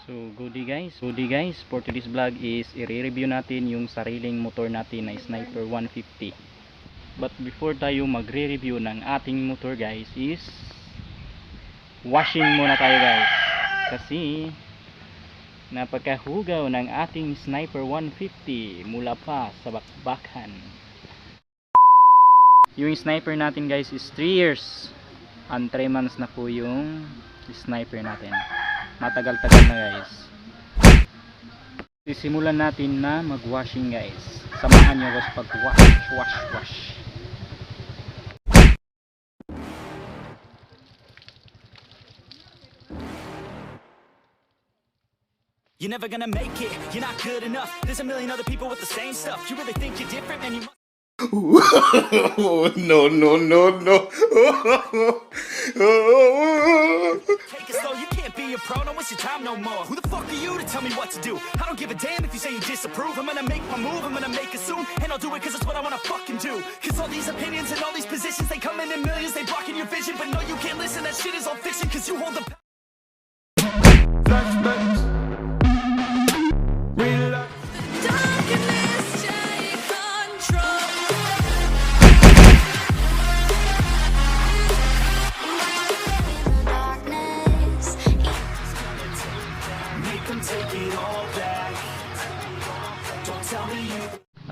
So good day guys, for today's vlog is i-review natin yung sariling motor natin na Sniper 150. But before tayo magre-review ng ating motor guys is washing muna tayo guys, kasi napakahugaw ng ating Sniper 150 mula pa sa bakbakan. Yung Sniper natin guys is 3 years and 3 months na po yung Sniper natin. Matagal-tagal na guys. Sisimulan natin na mag-washing guys. Samahan nyo ako sa pag-wash. You're never gonna make it, you're not good enough. There's a million other people with the same stuff. You really think you're different, man? You No. take it slow, you can't be a pro, don't waste your time no more. Who the fuck are you to tell me what to do? I don't give a damn if you say you disapprove. I'm gonna make my move, I'm gonna make it soon. And I'll do it cause it's what I wanna fucking do. Cause all these opinions and all these positions, they come in millions, they blocking your vision. But no, you can't listen, that shit is all fiction. Cause you hold the Flashbacks. Real life.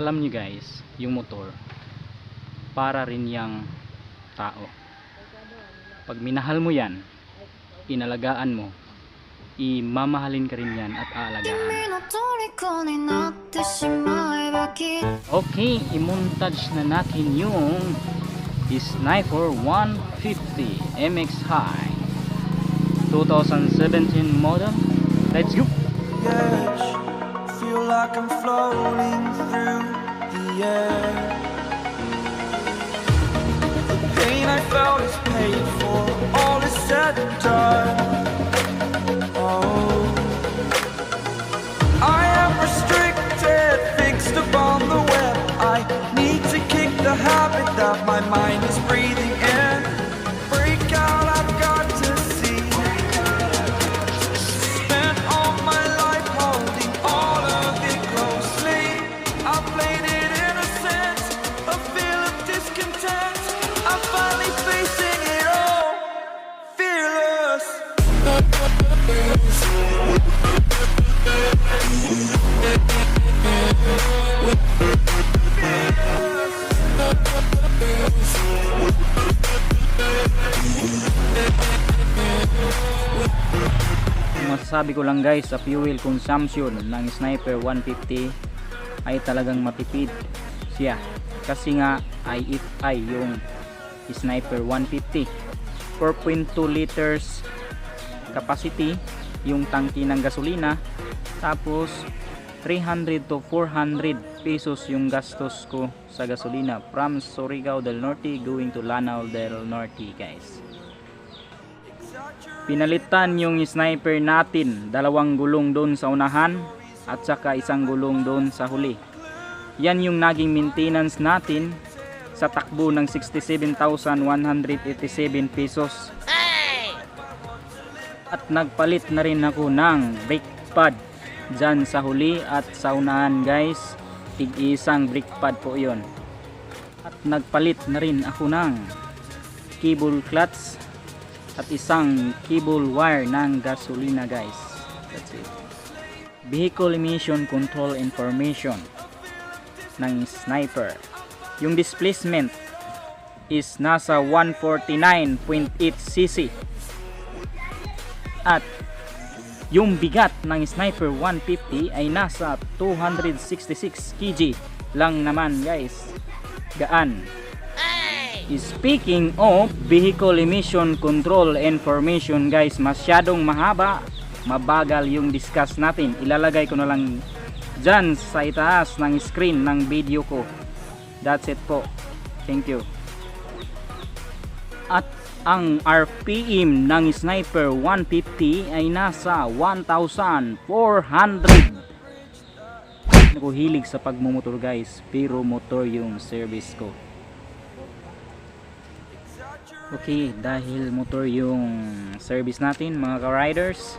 Alam nyo guys, yung motor para rin yang tao. Pag minahal mo yan, inalagaan mo, imamahalin ka rin yan at aalagaan. Okay, imontage na natin yung Sniper 150 MX High 2017 model. Let's go! Yes, feel like I'm floating through the air. The pain I felt is paid for, all is said and done. Oh, I am restricted, fixed upon the web. I need to kick the habit that my mind is breathing in. Break out, I've got to see. Spent all my life holding all of it closely. I played it innocent, a feel of discontent. I'm finally facing it all, fearless. Masasabi ko lang guys, sa fuel consumption ng Sniper 150 ay talagang matipid siya, kasi nga IFI yung Sniper 150. 4.2 liters capacity yung tangki ng gasolina, tapos 300 to 400 pesos yung gastos ko sa gasolina from Surigao del Norte going to Lanao del Norte guys. Pinalitan yung Sniper natin, 2 gulong doon sa unahan at saka 1 gulong doon sa huli. Yan yung naging maintenance natin sa takbo ng 67,187 pesos. At nagpalit na rin ako ng brake pad dyan sa huli at sa unahan guys, tig-isang brake pad po yon. At nagpalit na rin ako ng cable clutch at 1 cable wire ng gasolina guys. That's it. Vehicle emission control information ng Sniper. Yung displacement is nasa 149.8 cc. At yung bigat ng Sniper 150 ay nasa 266 kg lang naman guys. Gaan. Speaking of vehicle emission control information guys, masyadong mahaba, mabagal yung discuss natin. Ilalagay ko na lang dyan sa itaas ng screen ng video ko. That's it po. Thank you. At ang RPM ng Sniper 150 ay nasa 1,400. Ako hilig sa pagmumotor guys, pero motor yung service ko. Okay, dahil motor yung service natin mga ka-riders,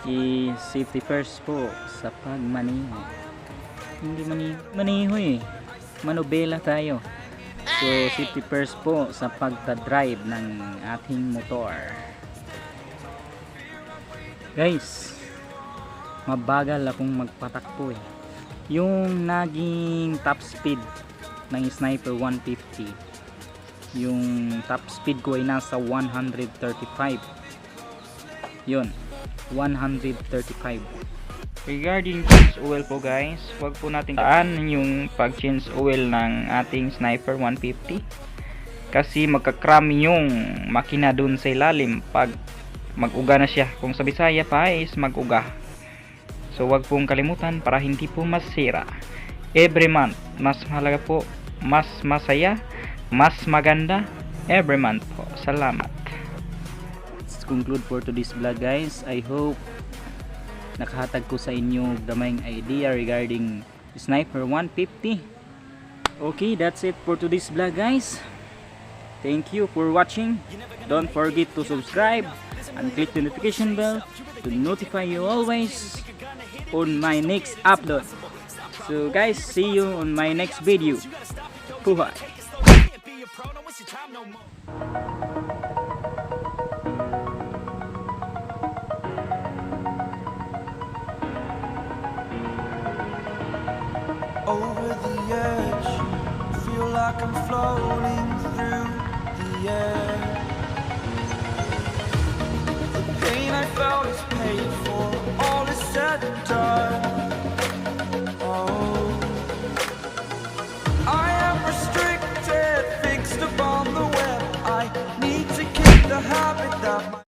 I-safety first po sa pagmaniho. Hindi maniho eh. Manobela tayo. So safety first po sa pagta-drive ng ating motor. Guys, mabagal akong magpatakbo eh. Yung naging top speed ng Sniper 150, yung top speed ko ay nasa 135. Yun, 135. Regarding change oil po guys, wag po natin taan yung pag change oil ng ating Sniper 150 kasi magkakram yung makina dun sa ilalim pag mag-uga na siya. Kung sa Bisaya pa is mag-uga. So wag pong kalimutan para hindi po masira. Every month, mas mahalaga po, mas masaya, mas maganda every month po. Salamat. Let's conclude for today's vlog guys. I hope nakahatag ko sa inyo damayng idea regarding Sniper 150. Okay, that's it for today's vlog guys. Thank you for watching. Don't forget to subscribe and click the notification bell to notify you always on my next upload. So guys, see you on my next video. Bye. Over the edge, feel like I'm floating through the air. The pain I felt is paid for, all is said and done. Oh, I am restricted, fixed upon the web. I need to kick the habit that